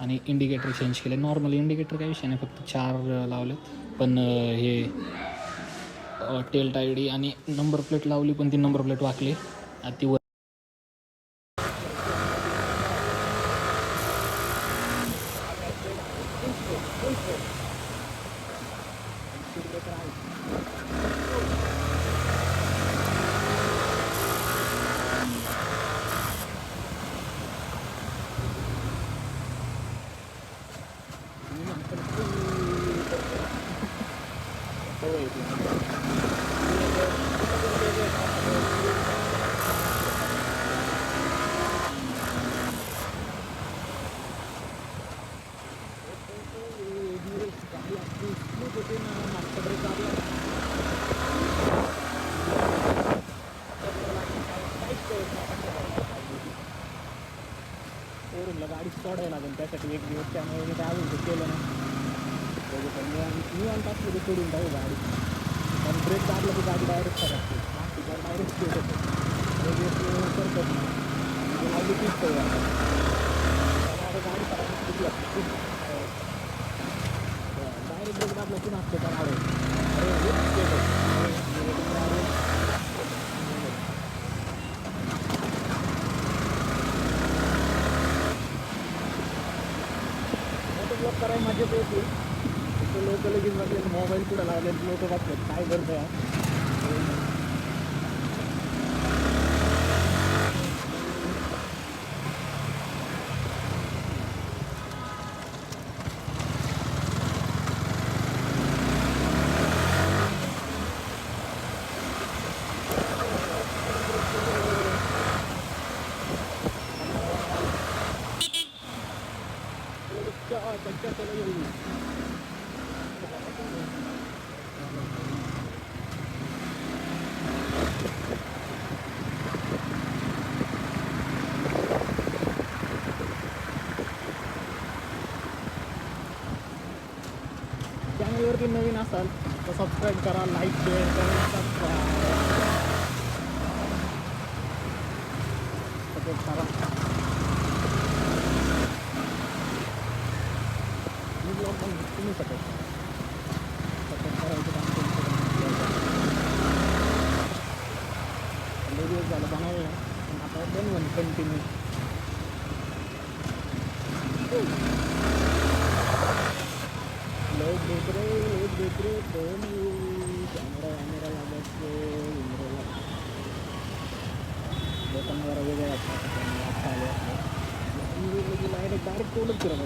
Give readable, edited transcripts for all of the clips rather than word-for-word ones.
आणि indicator change केले. Normal indicator काही विषय नाही, फक्त 4 लावलेत. पण हे टेल टायडी आणि नंबर प्लेट लावली, पण ती नंबर प्लेट वाकली. ती शोरूमला गाडी सोडायला लागेल, त्यासाठी एक दिवस. त्यामुळे मी काय अजून ते केलं नाही. निवांत असलं ते सोडून जाऊ गाडी, पण ब्रेक दाबलं की गाडी डायरेक्ट करायची, मागची डायरेक्ट स्पीड होते करतात ना, गाडी तीच गाडी करायची डायरेक्ट ब्रेक दाबलं की मागचे ब्लॉक करायला मजा येते. लोक लगेच बघले, मोबाईल पुढे लावले, लोक बघतात काय करतं यार. चॅनलवरती नवीन असाल तर सबस्क्राईब करा, लाईक शेअर करा, सपोर्ट करा. मी ब्लॉग पण तुम्ही सपोर्ट करायचं काम दिवस झालं बनवलं, पण आता बनवून कंटिन्यू. लोक देख रे फोन कॅमेरा लागायचे लोकांना जरा वेगळं डायरेक्ट तोडत फिरत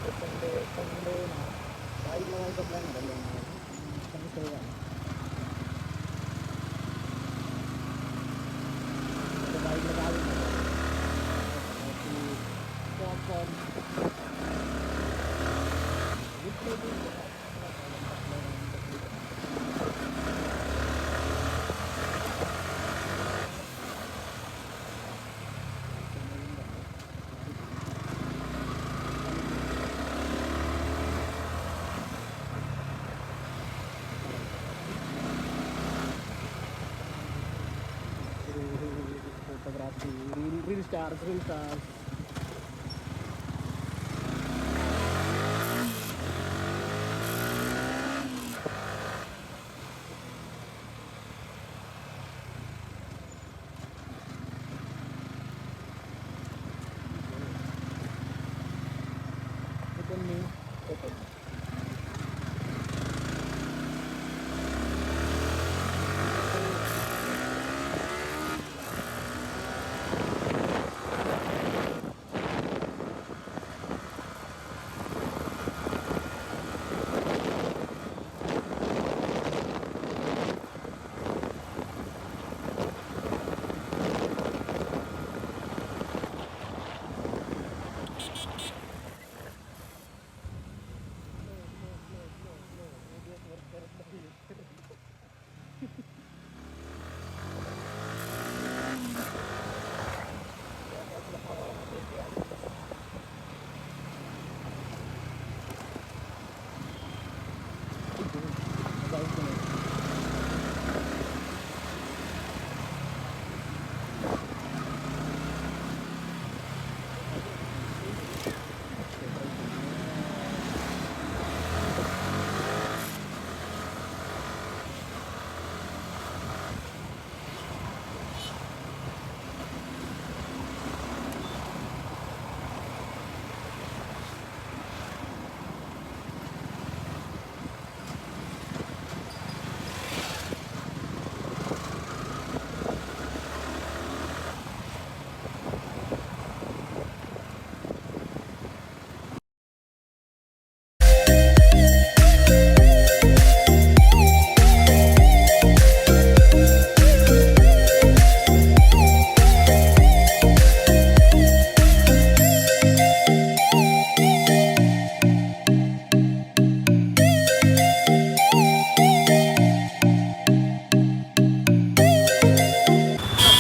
संडे ना बाईकला जायचा प्लॅन झाला बाईकला गावी फोटोग्राफी रील स्टार्स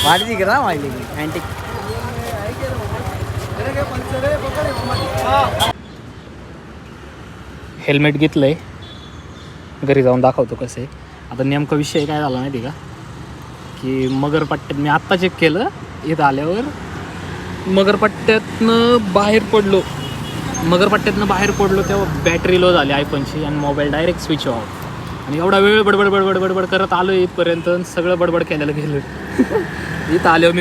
वाढली का वाढली अँटिक हेल्मेट घेतलंय घरी जाऊन दाखवतो कसं आहे. आता नेमका विषय काय झाला माहिती का की मगरपट्ट्यात मी आत्ता चेक केलं इथं आल्यावर मगरपट्ट्यातनं बाहेर पडलो तेव्हा बॅटरी लो झाली आयफोनची आणि मोबाईल डायरेक्ट स्विच ऑफ आणि एवढा वेळ बडबड करत आलो इथपर्यंत सगळं बडबड केलेलं गेलं. इथं आल्यावर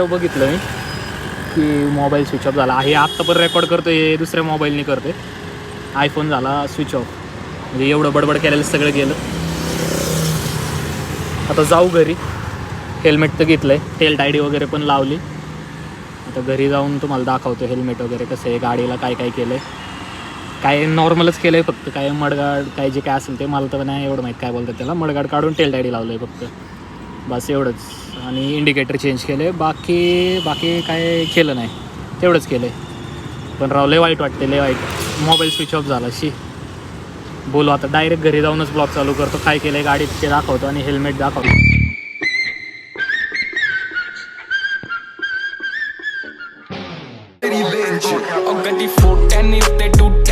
बघितलं मी की मोबाईल स्विच ऑफ झाला. हे आत्ता पण रेकॉर्ड करतो हे दुसऱ्या मोबाईलने करते. आयफोन झाला स्विच ऑफ म्हणजे एवढं बडबड केलेलं सगळं गेलं. आता जाऊ घरी. हेल्मेट तर घेतलं आहे टेल टायडी वगैरे पण लावली. आता घरी जाऊन तुम्हाला दाखवतो हेल्मेट वगैरे कसं आहे गाडीला काय केलं आहे. काय नॉर्मलच केलं आहे फक्त काय मडगाड काय जे काय असेल ते मला तर नाही एवढं माहीत काय बोलतात त्याला. मडगाड काढून टेल टायडी लावलं आहे फक्त बस एवढंच. आणि इंडिकेटर चेंज केले बाकी काय केलं नाही तेवढंच केलं आहे. पण राव लय वाईट वाटते लय वाईट. मोबाईल स्विच ऑफ झाला बोलू आता डायरेक्ट घरी जाऊनच ब्लॉग चालू करतो. काय केलं आहे गाडीत ते दाखवतो आणि हेल्मेट दाखवतो. ਗੱਡੀ ਫੋਟੇ ਨਹੀਂ ਉੱਤੇ ਟੂਟੇ